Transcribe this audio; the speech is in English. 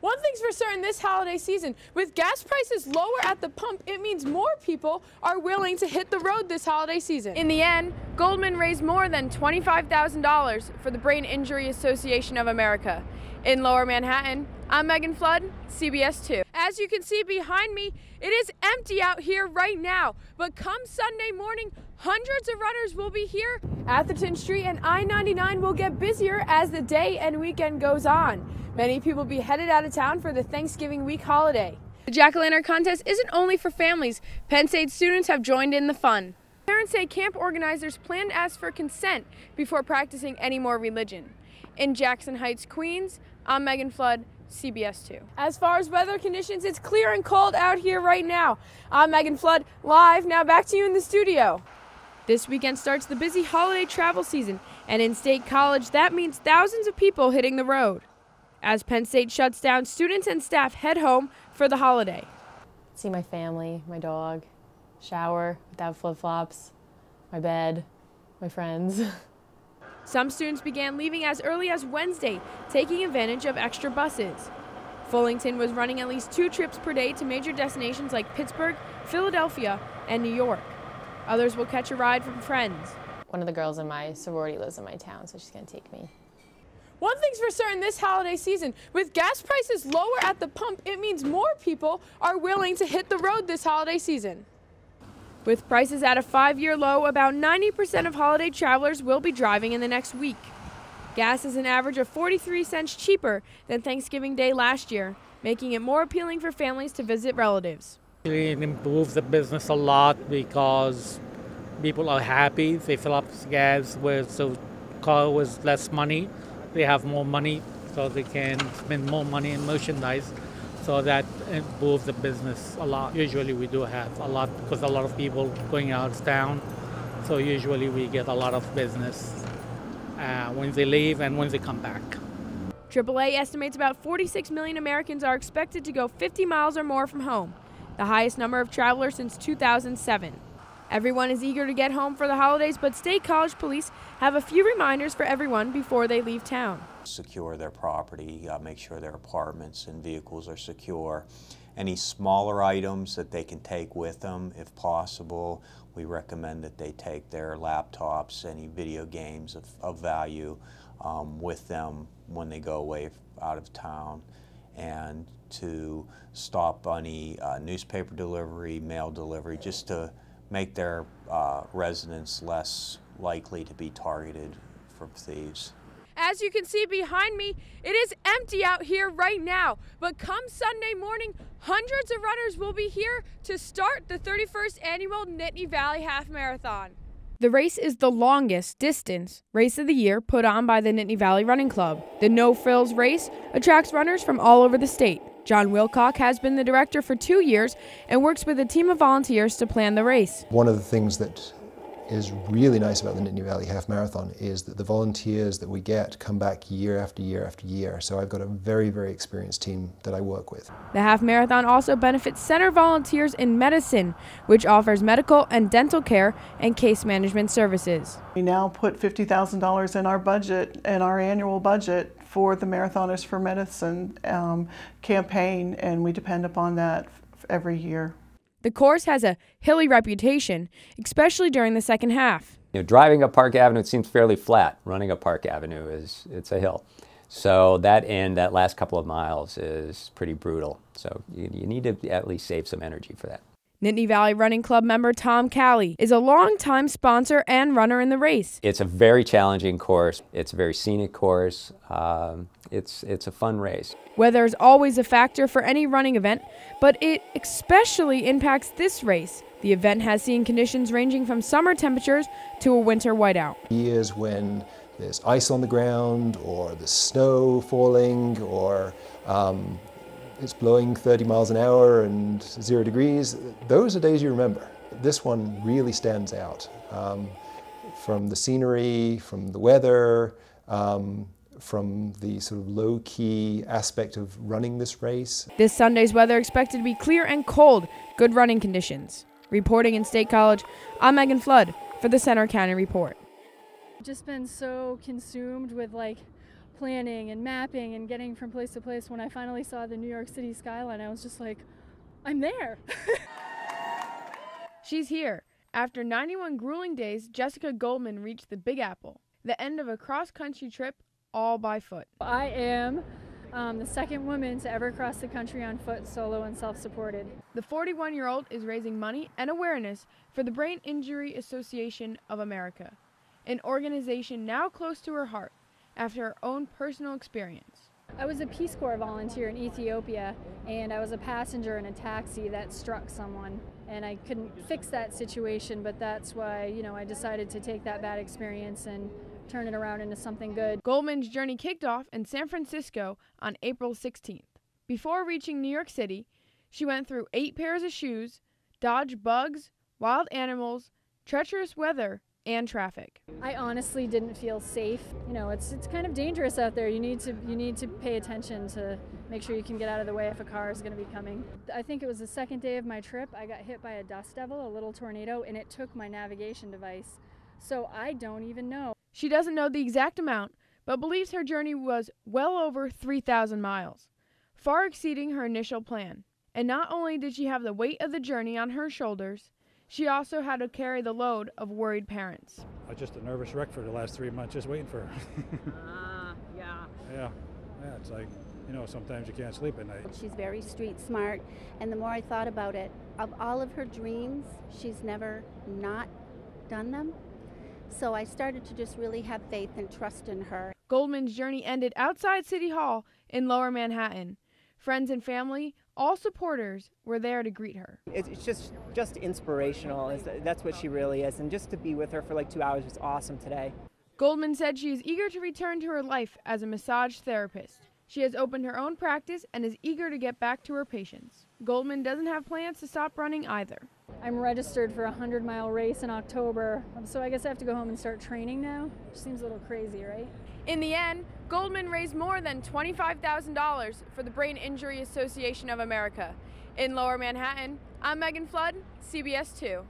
One thing's for certain this holiday season, with gas prices lower at the pump, it means more people are willing to hit the road this holiday season. In the end, Goldman raised more than $25,000 for the Brain Injury Association of America. In Lower Manhattan, I'm Megan Flood, CBS 2. As you can see behind me, it is empty out here right now, but come Sunday morning, hundreds of runners will be here. Atherton Street and I-99 will get busier as the day and weekend goes on. Many people will be headed out of town for the Thanksgiving week holiday. The Jack-o'-lantern contest isn't only for families. Penn State students have joined in the fun. Parents say camp organizers plan to ask for consent before practicing any more religion. In Jackson Heights, Queens, I'm Megan Flood, CBS 2. As far as weather conditions, it's clear and cold out here right now. I'm Megan Flood, live. Now back to you in the studio. This weekend starts the busy holiday travel season, and in State College, that means thousands of people hitting the road. As Penn State shuts down, students and staff head home for the holiday. See my family, my dog, shower without flip-flops, my bed, my friends. Some students began leaving as early as Wednesday, taking advantage of extra buses. Fullington was running at least 2 trips per day to major destinations like Pittsburgh, Philadelphia, and New York. Others will catch a ride from friends. One of the girls in my sorority lives in my town, so she's going to take me. One thing's for certain this holiday season, with gas prices lower at the pump, it means more people are willing to hit the road this holiday season. With prices at a 5-year low, about 90% of holiday travelers will be driving in the next week. Gas is an average of 43 cents cheaper than Thanksgiving Day last year, making it more appealing for families to visit relatives. It improves the business a lot because people are happy. They fill up gas with the car with less money. They have more money, so they can spend more money in merchandise. So that improves the business a lot. Usually we do have a lot because a lot of people going out of town. So usually we get a lot of business when they leave and when they come back. AAA estimates about 46 million Americans are expected to go 50 miles or more from home, the highest number of travelers since 2007. Everyone is eager to get home for the holidays, but State College police have a few reminders for everyone before they leave town. Secure their property, make sure their apartments and vehicles are secure. Any smaller items that they can take with them, if possible, we recommend that they take their laptops, any video games of value with them when they go away out of town, and to stop any newspaper delivery, mail delivery, just to make their residents less likely to be targeted from thieves. As you can see behind me, it is empty out here right now, but come Sunday morning, hundreds of runners will be here to start the 31st annual Nittany Valley Half Marathon. The race is the longest distance race of the year put on by the Nittany Valley Running Club. The No Frills race attracts runners from all over the state. John Wilcock has been the director for 2 years and works with a team of volunteers to plan the race. One of the things that is really nice about the Nittany Valley Half Marathon is that the volunteers that we get come back year after year after year. So I've got a very, very experienced team that I work with. The Half Marathon also benefits Center Volunteers in Medicine, which offers medical and dental care and case management services. We now put $50,000 in our budget, in our annual budget, for the Marathoners for Medicine campaign, and we depend upon that every year. The course has a hilly reputation, especially during the second half. Driving up Park Avenue, it seems fairly flat. Running up Park Avenue it's a hill. So that last couple of miles is pretty brutal. So you need to at least save some energy for that. Nittany Valley Running Club member Tom Calley is a longtime sponsor and runner in the race. It's a very challenging course. It's a very scenic course. It's a fun race. Weather is always a factor for any running event, but it especially impacts this race. The event has seen conditions ranging from summer temperatures to a winter whiteout. Years when there's ice on the ground, or the snow falling, or it's blowing 30 miles an hour and 0 degrees, those are days you remember. This one really stands out from the scenery, from the weather, from the sort of low-key aspect of running this race. This Sunday's weather expected to be clear and cold, good running conditions. Reporting in State College, I'm Megan Flood for the Center County Report. Just been so consumed with planning and mapping and getting from place to place. When I finally saw the New York City skyline, I was just like, I'm there. She's here. After 91 grueling days, Jessica Goldman reached the Big Apple, the end of a cross-country trip all by foot. I am the second woman to ever cross the country on foot, solo and self-supported. The 41-year-old is raising money and awareness for the Brain Injury Association of America, an organization now close to her heart after her own personal experience. I was a Peace Corps volunteer in Ethiopia, and I was a passenger in a taxi that struck someone. And I couldn't fix that situation, but that's why, I decided to take that bad experience and turn it around into something good. Goldman's journey kicked off in San Francisco on April 16th. Before reaching New York City, she went through 8 pairs of shoes, dodged bugs, wild animals, treacherous weather, and traffic. I honestly didn't feel safe. It's kind of dangerous out there. You need to pay attention to make sure you can get out of the way if a car is going to be coming. I think it was the second day of my trip. I got hit by a dust devil, a little tornado, and it took my navigation device. So I don't even know. She doesn't know the exact amount, but believes her journey was well over 3,000 miles, far exceeding her initial plan. And not only did she have the weight of the journey on her shoulders, she also had to carry the load of worried parents. I was just a nervous wreck for the last 3 months just waiting for her. Yeah, it's like, sometimes you can't sleep at night. She's very street smart, and the more I thought about it, of all of her dreams, she's never not done them. So I started to just really have faith and trust in her. Goldman's journey ended outside City Hall in Lower Manhattan. Friends and family, all supporters, were there to greet her. It's just inspirational. That's what she really is. And just to be with her for like 2 hours was awesome today. Goldman said she is eager to return to her life as a massage therapist. She has opened her own practice and is eager to get back to her patients. Goldman doesn't have plans to stop running either. I'm registered for a 100-mile race in October, so I guess I have to go home and start training now. Which seems a little crazy, right? In the end, Goldman raised more than $25,000 for the Brain Injury Association of America. In Lower Manhattan, I'm Megan Flood, CBS 2.